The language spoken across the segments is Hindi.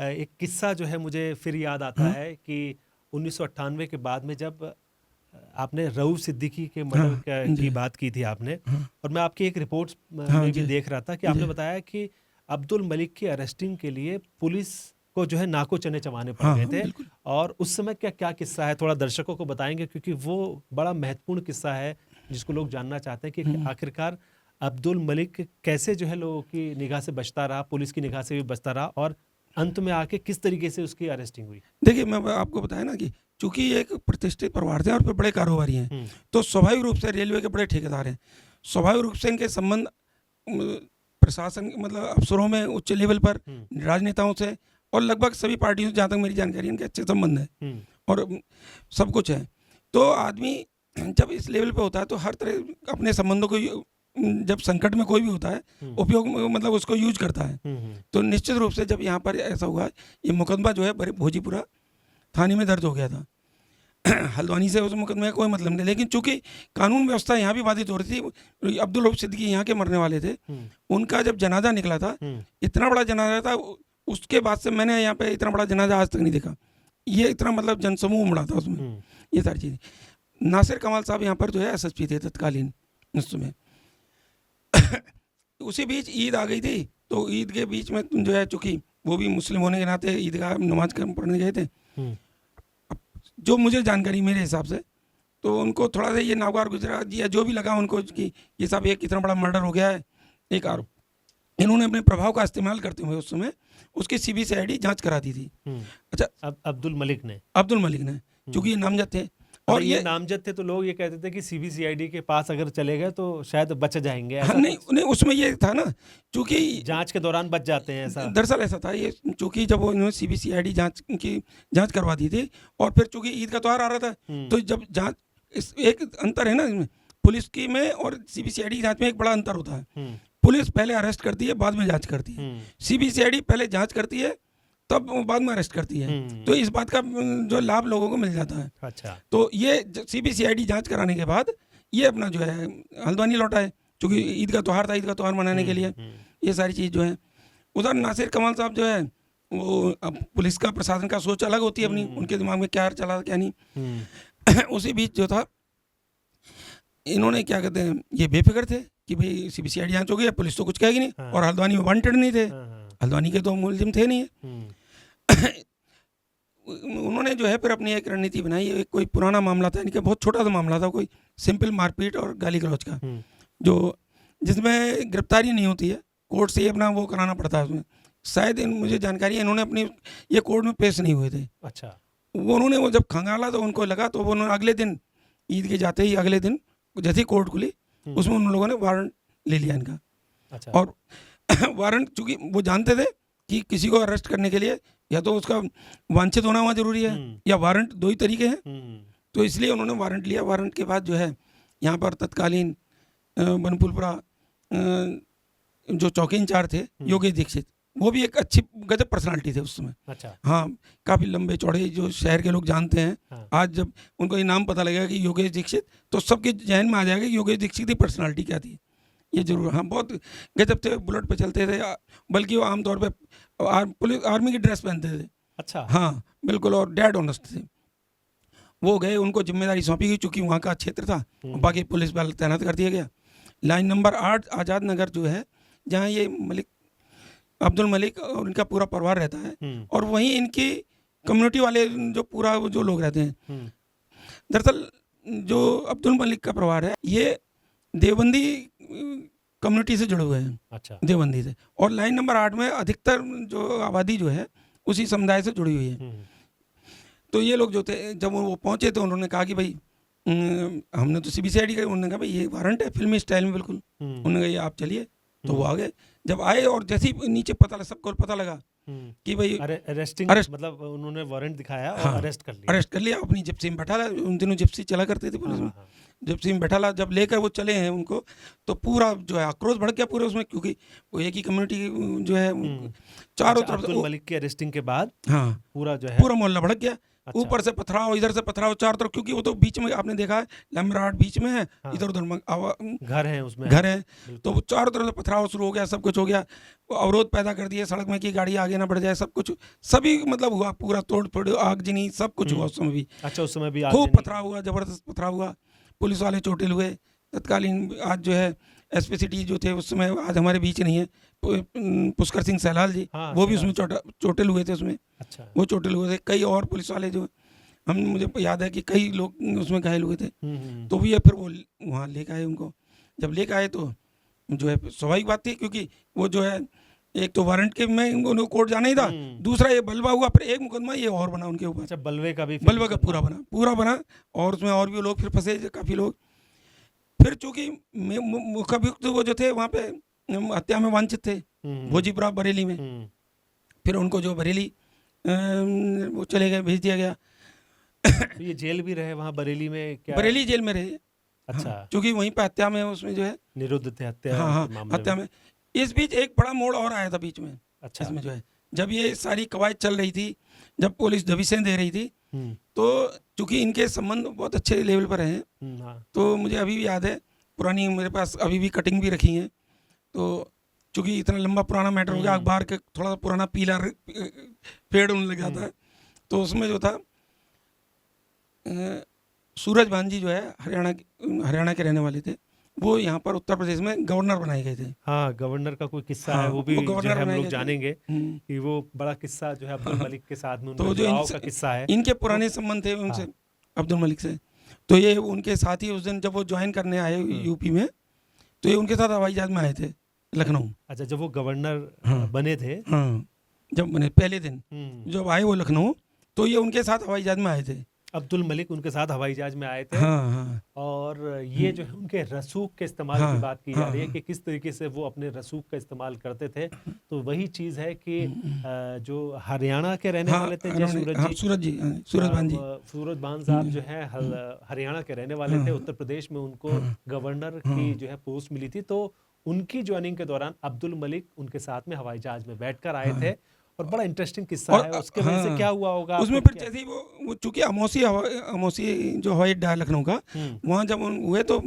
एक किस्सा जो है मुझे फिर याद आता हाँ, है कि 1998 के बाद में जब आपने रऊफ सिद्दीकी के मर्डर हाँ, की जी, बात की थी आपने, हाँ, और मैं आपकी एक रिपोर्ट्स हाँ, में भी जी, देख रहा था कि जी, आपने बताया कि अब्दुल मलिक की अरेस्टिंग के लिए पुलिस को जो है नाको चने चबाने पड़ हाँ, गए हाँ, थे। बिल्कुल। और उस समय क्या क्या किस्सा है, थोड़ा दर्शकों को बताएंगे, क्योंकि वो बड़ा महत्वपूर्ण किस्सा है जिसको लोग जानना चाहते हैं कि हुँ, आखिरकार अब्दुल मलिक कैसे जो है लोगों की निगाह से बचता रहा, पुलिस की निगाह से भी बचता रहा, और अंत में आके किस तरीके से उसकी अरेस्टिंग हुई। देखिए मैं आपको बताया ना कि चूँकि ये एक प्रतिष्ठित परिवार थे और फिर बड़े कारोबारी हैं, हम्म। तो स्वाभाविक रूप से रेलवे के बड़े ठेकेदार हैं। स्वाभाविक रूप से इनके संबंध प्रशासन मतलब अफ़सरों में उच्च लेवल पर, हम्म। राजनेताओं से और लगभग सभी पार्टियों से, जहाँ तक मेरी जानकारी है, इनके अच्छे संबंध हैं हम्म। और सब कुछ है। तो आदमी जब इस लेवल पे होता है तो हर तरह अपने संबंधों को जब संकट में कोई भी होता है, हम्म। उपयोग मतलब उसको यूज़ करता है। हम्म। तो निश्चित रूप से जब यहाँ पर ऐसा हुआ, ये मुकदमा जो है बड़े भोजीपुरा थाने में दर्ज हो गया था। हल्द्वानी से उस मुकदमे का कोई मतलब नहीं, लेकिन चूंकि कानून व्यवस्था यहाँ भी बाधित हो रही थी। अब्दुल रऊफ सिद्दीकी यहाँ के मरने वाले थे। हम्म। उनका जब जनाजा निकला था, हम्म। इतना बड़ा जनाजा था, उसके बाद से मैंने यहाँ पे इतना बड़ा जनाजा आज तक नहीं देखा। ये इतना मतलब जनसमूह उमड़ा था उसमें, हम्म। ये सारी चीज़ें। नासिर कमाल साहब यहाँ पर जो है एसएसपी थे तत्कालीन उस समय। उसी बीच ईद आ गई थी, तो ईद के बीच में जो है, चूंकि वो भी मुस्लिम होने के नाते ईदगाह नमाज पढ़ने गए थे। हम्म। जो मुझे जानकारी मेरे हिसाब से, तो उनको थोड़ा सा ये नागवार गुजरात या जो भी लगा उनको कि ये सब एक इतना बड़ा मर्डर हो गया है, एक आरोप। इन्होंने अपने प्रभाव का इस्तेमाल करते हुए उस समय उसकी सीबीसीआईडी जांच करा दी थी। हम्म। अच्छा, अब अब्दुल मलिक ने। अब्दुल मलिक ने, चूंकि ये नामजद थे अगर और ये ये, नामजद थे तो लोग ये कहते थे कि सीबीसीआईडी के पास अगर चले गए तो शायद बच जाएंगे, हाँ, ऐसा नहीं कुछ नहीं, उसमें ये था ना, चूंकि जांच के दौरान बच जाते हैं ऐसा। दरअसल ऐसा था ये, चूंकि जब वो इन्होंने सीबीसीआईडी जांच की जांच करवा दी थी, और फिर चूंकि ईद का त्यौहार आ रहा था, हम्म। तो जब जांच, इस एक अंतर है ना इसमें, पुलिस की में और सीबीसीआईडी की जांच में एक बड़ा अंतर होता है। हम्म। पुलिस पहले अरेस्ट करती है, बाद में जांच करती है। हम्म। सीबीसीआईडी पहले जांच करती है, तब वो बाद में अरेस्ट करती है। तो इस बात का जो लाभ लोगों को मिल जाता है। अच्छा। तो ये सीबीसीआईडी जांच कराने के बाद ये अपना जो है हल्द्वानी लौटा है, चूंकि ईद का त्यौहार था, ईद का त्यौहार मनाने के लिए ये सारी चीज़ जो है। उधर नासिर कमाल साहब जो है, वो अब पुलिस का, प्रशासन का सोच अलग होती है अपनी, उनके दिमाग में क्या चला क्या नहीं। उसी बीच जो था, इन्होंने क्या कहते हैं, ये बेफिक्र थे कि भाई सीबीसीआईडी जांच हो गई है, पुलिस तो कुछ कहेगी नहीं। हाँ। और हल्द्वानी में वांटेड नहीं थे, हाँ। हल्द्वानी के तो मुलजिम थे नहीं। हम्म। उन्होंने जो है फिर अपनी एक रणनीति बनाई। एक कोई पुराना मामला था इनका, बहुत छोटा सा मामला था, कोई सिंपल मारपीट और गाली गलौज का, जो जिसमें गिरफ्तारी नहीं होती है, कोर्ट से ही अपना वो कराना पड़ता है उसमें। शायद मुझे जानकारी है, इन्होंने अपनी ये कोर्ट में पेश नहीं हुए थे। अच्छा। उन्होंने वो जब खंगाला तो उनको लगा, तो वो उन्होंने अगले दिन, ईद के जाते ही अगले दिन जैसे ही कोर्ट खुली, उसमें उन लोगों ने वारंट ले लिया इनका। अच्छा। और वारंट, चूंकि वो जानते थे कि किसी को अरेस्ट करने के लिए या तो उसका वांछित होना वहाँ जरूरी है, या वारंट, दो ही तरीके हैं। तो इसलिए उन्होंने वारंट लिया। वारंट के बाद जो है, यहाँ पर तत्कालीन बनपुलपुरा जो चौकी इंचार्ज थे योगेश दीक्षित, वो भी एक अच्छी गजब पर्सनालिटी थे उस समय। अच्छा। हाँ, काफ़ी लंबे चौड़े, जो शहर के लोग जानते हैं। हाँ। आज जब उनको ये नाम पता लगेगा कि योगेश दीक्षित, तो सबके जहन में आ जाएगा कि योगेश दीक्षित की पर्सनालिटी क्या थी। ये जरूर, हाँ, बहुत गजब थे, बुलेट पे चलते थे, बल्कि वो आमतौर पे पुलिस आर्मी की ड्रेस पहनते थे। अच्छा। हाँ बिल्कुल, और डेड ऑनेस्ट थे। वो गए, उनको जिम्मेदारी सौंपी गई, चूंकि वहाँ का क्षेत्र था, बाकी पुलिस बल तैनात कर दिया गया। लाइन नंबर 8 आज़ाद नगर जो है, जहाँ ये मलिक, अब्दुल मलिक और इनका पूरा परिवार रहता है, और वहीं इनकी कम्युनिटी वाले जो पूरा जो लोग रहते हैं। दरअसल जो अब्दुल मलिक का परिवार है, ये देवबंदी कम्युनिटी से जुड़े हुए हैं। अच्छा। देवबंदी से, और लाइन नंबर 8 में अधिकतर जो आबादी जो है उसी समुदाय से जुड़ी हुई है। तो ये लोग जो थे, जब वो पहुंचे तो उन्होंने कहा कि भाई हमने तो सीबीसीआईडी का, उन्होंने कहा भाई ये वारंट है, फिल्मी स्टाइल में बिल्कुल। उन्होंने कहा ये आप चलिए। तो वो आ गए। जब आए और जैसे ही नीचे सबको पता लगा कि भाई अरेस्टिंग, मतलब उन्होंने वारंट दिखाया और हाँ, अरेस्ट कर लिया। अरेस्ट कर लिया, अपनी जिप्सी में बैठा ला। उन दिनों जिप्सी चला करते थे पुलिस में। जिप्सी में बैठा ला, जब लेकर वो चले हैं उनको, तो पूरा जो है आक्रोश भड़क गया पूरे उसमें, क्योंकि वो एक ही कम्युनिटी जो है, चारों अच्छा, तरफ से अब्दुल मलिक की अरेस्टिंग के बाद हाँ पूरा जो है पूरा मोहल्ला भड़क गया। अच्छा। ऊपर से पथराव, इधर से पथराव, चारों तरफ, क्योंकि वो तो बीच में आपने देखा है लम्बराट बीच में है, हाँ, इधर उधर घर है उसमें, घर है, तो बिल्कुल। वो चारों तरफ से पथराव शुरू हो गया, सब कुछ हो गया, वो अवरोध पैदा कर दिए सड़क में कि गाड़ी आगे ना बढ़ जाए, सब कुछ सभी मतलब हुआ, पूरा तोड़ फोड़, आगजनी, सब कुछ हुआ उस समय भी। अच्छा, उस समय भी खूब आगजनी। पथराव हुआ, जबरदस्त पथराव हुआ, पुलिस वाले चोटिल हुए तत्कालीन। आज जो है एसपी सिटी जो थे उस समय, आज हमारे बीच नहीं है, पुष्कर सिंह सहलाल जी, हाँ, वो भी सलाम उसमें साहब। चोटिल हुए थे उसमें, अच्छा। वो चोटिल हुए थे। कई और पुलिस वाले जो हम, मुझे याद है कि कई लोग उसमें घायल हुए थे। तो भी ये फिर वो वहाँ लेके आए उनको। जब लेके आए तो जो है स्वाभाविक बात थी, क्योंकि वो जो है एक तो वारंट के में उनको कोर्ट जाना ही था, दूसरा ये बलवा हुआ, फिर एक मुकदमा ये और बना उनके ऊपर। अच्छा, बलवे का भी फिर बलवा का मुकदमा। पूरा बना, और उसमें और भी लोग फिर फंसे, काफ़ी लोग। फिर चूंकि मुख्याभियुक्त वो जो थे वहाँ पे हत्या में वांछित थे, भोजीपुरा बरेली में, फिर उनको जो बरेली वो चले गए, भेज दिया गया। तो ये जेल भी रहे वहाँ बरेली में क्या? बरेली जेल में रहे। अच्छा, हाँ, क्योंकि वहीं पे हत्या में उसमें जो है, निरुद्ध थे हत्या हाँ हाँ के मामले हत्या में। में। इस बीच एक बड़ा मोड़ और आया था बीच में, अच्छा। इसमें जो है जब ये सारी कवायद चल रही थी, जब पुलिस दबिशें दे रही थी, तो चूंकि इनके संबंध बहुत अच्छे लेवल पर हैं, हाँ। तो मुझे अभी भी याद है, पुरानी मेरे पास अभी भी कटिंग भी रखी है। तो चूंकि इतना लंबा पुराना मैटर हो गया, अखबार के थोड़ा सा पुराना पीला पेड़ होने लग जाता है, तो उसमें जो था सूरज भान जी जो है हरियाणा के रहने वाले थे, वो यहाँ पर उत्तर प्रदेश में गवर्नर बनाए गए थे। हाँ, गवर्नर का कोई किस्सा हाँ, है, वो भी वो जो गवर्नर है हम बनाए लोग गए थे। जानेंगे कि वो बड़ा किस्सा जो है अब्दुल मलिक के साथ में उनका तो जो जुड़ाव का किस्सा है। इनके पुराने संबंध थे उनसे, हाँ। अब्दुल मलिक से, तो ये उनके साथ ही उस दिन जब वो ज्वाइन करने आए यूपी में, तो ये उनके साथ हवाई जहाज में आए थे लखनऊ। अच्छा, जब वो गवर्नर हाँ। बने थे। हाँ, जब बने पहले दिन जब आए वो लखनऊ, तो ये उनके साथ हवाई जहाज में आए थे। अब्दुल मलिक उनके साथ हवाई जहाज में आए थे। हाँ हाँ और ये जो है उनके रसूख के इस्तेमाल की हाँ बात की जा हाँ रही है कि किस तरीके से वो अपने रसूख का इस्तेमाल करते थे। तो वही चीज़ है कि जो हरियाणा के रहने वाले थे, जय सूरज भान जी, सूरज भान साहब जो है हरियाणा के रहने वाले थे। उत्तर प्रदेश में उनको गवर्नर की जो है पोस्ट मिली थी, तो उनकी ज्वाइनिंग के दौरान अब्दुल मलिक उनके साथ में हवाई जहाज में बैठकर आए थे। और बड़ा इंटरेस्टिंग किस्सा है, उसके वजह से क्या हुआ होगा उसमें आपको फिर जैसे ही वो चूंकि अमौसी जो हवाई अड्डा है लखनऊ का, वहाँ जब हुए तो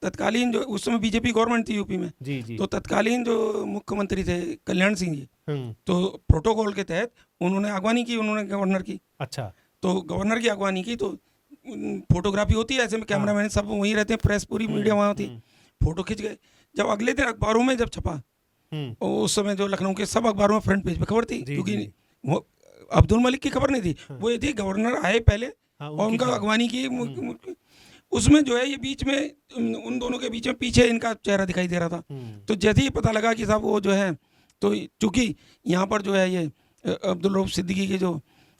तत्कालीन जो उस समय बीजेपी गवर्नमेंट थी यूपी में, जी जी, तो तत्कालीन जो मुख्यमंत्री थे कल्याण सिंह जी, तो प्रोटोकॉल के तहत उन्होंने अगवानी की, उन्होंने गवर्नर की। अच्छा, तो गवर्नर की अगवानी की, तो फोटोग्राफी होती है ऐसे में, कैमरामैन सब वहीं रहते हैं, प्रेस पूरी मीडिया वहाँ थी, फोटो खिंच गए। जब अगले दिन अखबारों में जब छपा, उस समय जो लखनऊ के सब अखबारों में फ्रंट पेज पे खबर थी, क्योंकि वो अब्दुल मलिक की खबर नहीं थी, वो ये थी गवर्नर आए पहले और उनका अगवानी की। उसमें जो है ये बीच में उन दोनों के बीच में पीछे इनका चेहरा दिखाई दे रहा था। तो जैसे ही पता लगा कि साहब वो जो है, तो चूंकि यहाँ पर जो है ये अब्दुल रऊफ सिद्दीकी के जो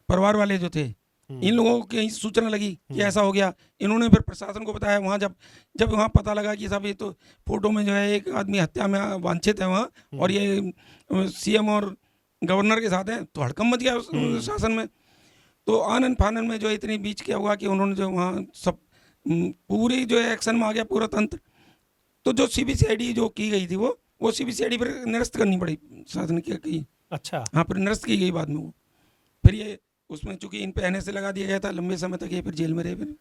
परिवार वाले जो थे, इन लोगों की सूचना लगी कि ऐसा हो गया, इन्होंने फिर प्रशासन को बताया। वहाँ जब वहाँ पता लगा कि साहब ये तो फोटो में जो है एक आदमी हत्या में वांछित है वहाँ, और ये सीएम और गवर्नर के साथ है, तो हड़कंप मच गया शासन में। तो आनन फानन में जो इतनी बीच क्या हुआ कि उन्होंने जो वहाँ सब पूरी जो है एक्शन में आ गया पूरा तंत्र। तो जो सीबीसीआईडी जो की गई थी, वो सीबीसीआईडी फिर निरस्त करनी पड़ी शासन की। अच्छा, हाँ, फिर निरस्त की गई बाद में वो। फिर ये उसमें चूंकि इन पे एनएसए लगा दिया गया था, लंबे समय तक ये फिर जेल में रहे फिर।